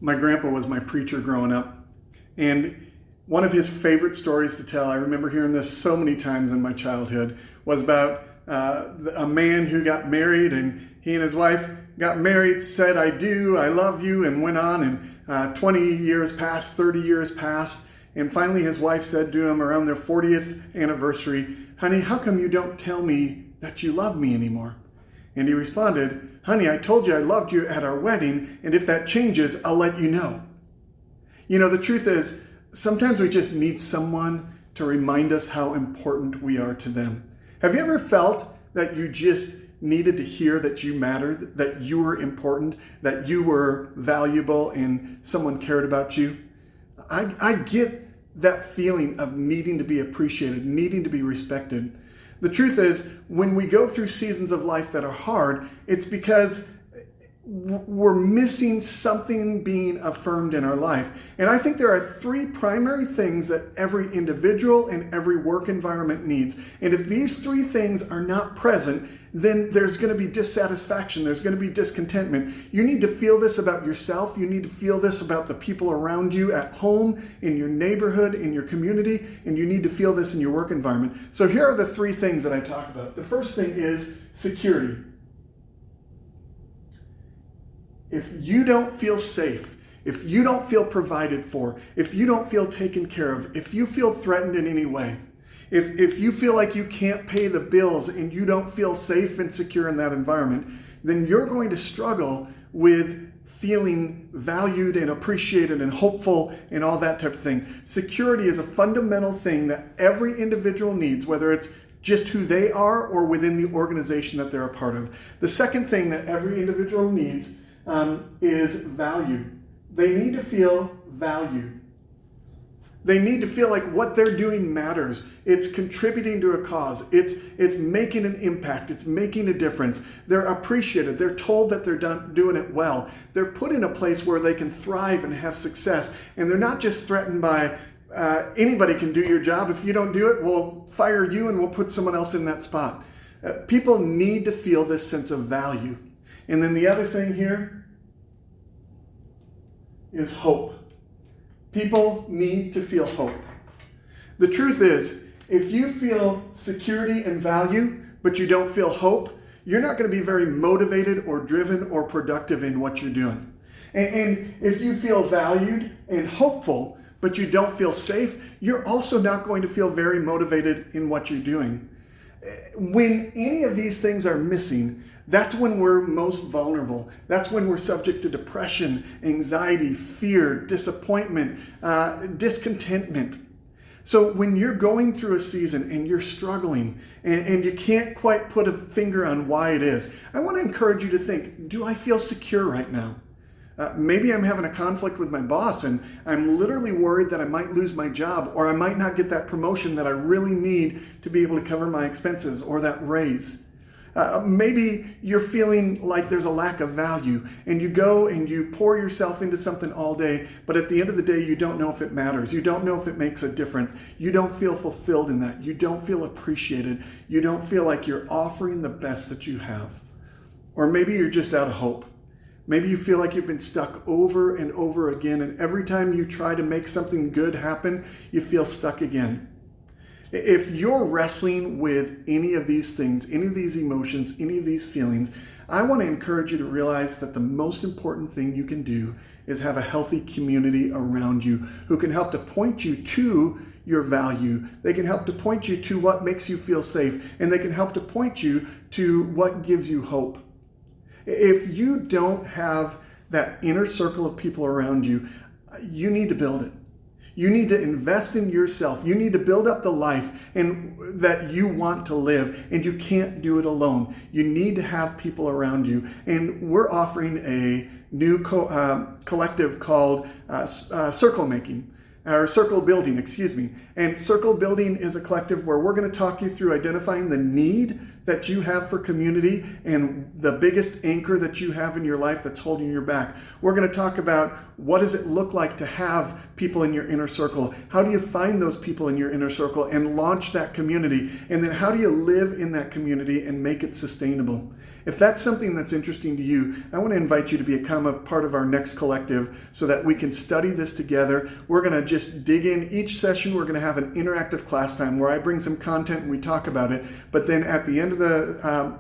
My grandpa was my preacher growing up, and one of his favorite stories to tell, I remember hearing this so many times in my childhood, was about a man who got married, and he and his wife got married, said, "I do, I love you," and went on, and 20 years passed, 30 years passed, and finally his wife said to him around their 40th anniversary, "Honey, how come you don't tell me that you love me anymore?" And he responded, "Honey, I told you I loved you at our wedding, and if that changes, I'll let you know." You know, the truth is, sometimes we just need someone to remind us how important we are to them. Have you ever felt that you just needed to hear that you mattered, that you were important, that you were valuable, and someone cared about you? I get that feeling of needing to be appreciated, needing to be respected. The truth is, when we go through seasons of life that are hard, it's because we're missing something being affirmed in our life. And I think there are three primary things that every individual and every work environment needs. And if these three things are not present, then there's going to be dissatisfaction. There's going to be discontentment. You need to feel this about yourself. You need to feel this about the people around you at home, in your neighborhood, in your community, and you need to feel this in your work environment. So here are the three things that I talk about. The first thing is security. If you don't feel safe, if you don't feel provided for, if you don't feel taken care of, if you feel threatened in any way, if you feel like you can't pay the bills and you don't feel safe and secure in that environment, then you're going to struggle with feeling valued and appreciated and hopeful and all that type of thing. Security is a fundamental thing that every individual needs, whether it's just who they are or within the organization that they're a part of. The second thing that every individual needs is value. They need to feel valued. They need to feel like what they're doing matters. It's contributing to a cause. It's making an impact. It's making a difference. They're appreciated. They're told that they're doing it well. They're put in a place where they can thrive and have success. And they're not just threatened by anybody can do your job. If you don't do it, we'll fire you and we'll put someone else in that spot. People need to feel this sense of value. And then the other thing here is hope. People need to feel hope. The truth is, if you feel security and value, but you don't feel hope, you're not going to be very motivated or driven or productive in what you're doing. And if you feel valued and hopeful, but you don't feel safe, you're also not going to feel very motivated in what you're doing. When any of these things are missing, that's when we're most vulnerable. That's when we're subject to depression, anxiety, fear, disappointment, discontentment. So when you're going through a season and you're struggling and you can't quite put a finger on why it is, I want to encourage you to think, do I feel secure right now? Maybe I'm having a conflict with my boss and I'm literally worried that I might lose my job or I might not get that promotion that I really need to be able to cover my expenses or that raise. Maybe you're feeling like there's a lack of value and you go and you pour yourself into something all day, but at the end of the day, you don't know if it matters. You don't know if it makes a difference. You don't feel fulfilled in that. You don't feel appreciated. You don't feel like you're offering the best that you have. Or maybe you're just out of hope. Maybe you feel like you've been stuck over and over again, and every time you try to make something good happen, you feel stuck again. If you're wrestling with any of these things, any of these emotions, any of these feelings, I want to encourage you to realize that the most important thing you can do is have a healthy community around you who can help to point you to your value. They can help to point you to what makes you feel safe, and they can help to point you to what gives you hope. If you don't have that inner circle of people around you, you need to build it. You need to invest in yourself. You need to build up the life that you want to live, and you can't do it alone. You need to have people around you. And we're offering a new collective called Circle Building, And Circle Building is a collective where we're going to talk you through identifying the need that you have for community and the biggest anchor that you have in your life that's holding you back. We're going to talk about what does it look like to have people in your inner circle? How do you find those people in your inner circle and launch that community? And then how do you live in that community and make it sustainable? If that's something that's interesting to you, I want to invite you to become a part of our next collective so that we can study this together. We're going to just dig in. Each session, we're going to have an interactive class time where I bring some content and we talk about it. But then at the end of the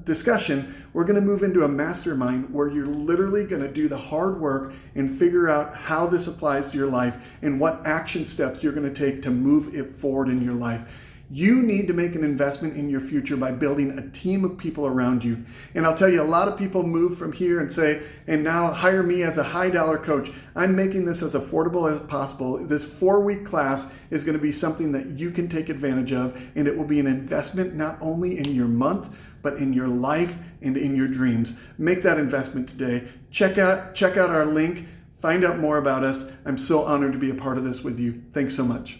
discussion, we're going to move into a mastermind where you're literally going to do the hard work and figure out how this applies to your life and what action steps you're going to take to move it forward in your life. You need to make an investment in your future by building a team of people around you. And I'll tell you, a lot of people move from here and say, and now hire me as a high dollar coach. I'm making this as affordable as possible. This 4-week class is going to be something that you can take advantage of, and it will be an investment not only in your month, but in your life and in your dreams. Make that investment today. Check out our link. Find out more about us. I'm so honored to be a part of this with you. Thanks so much.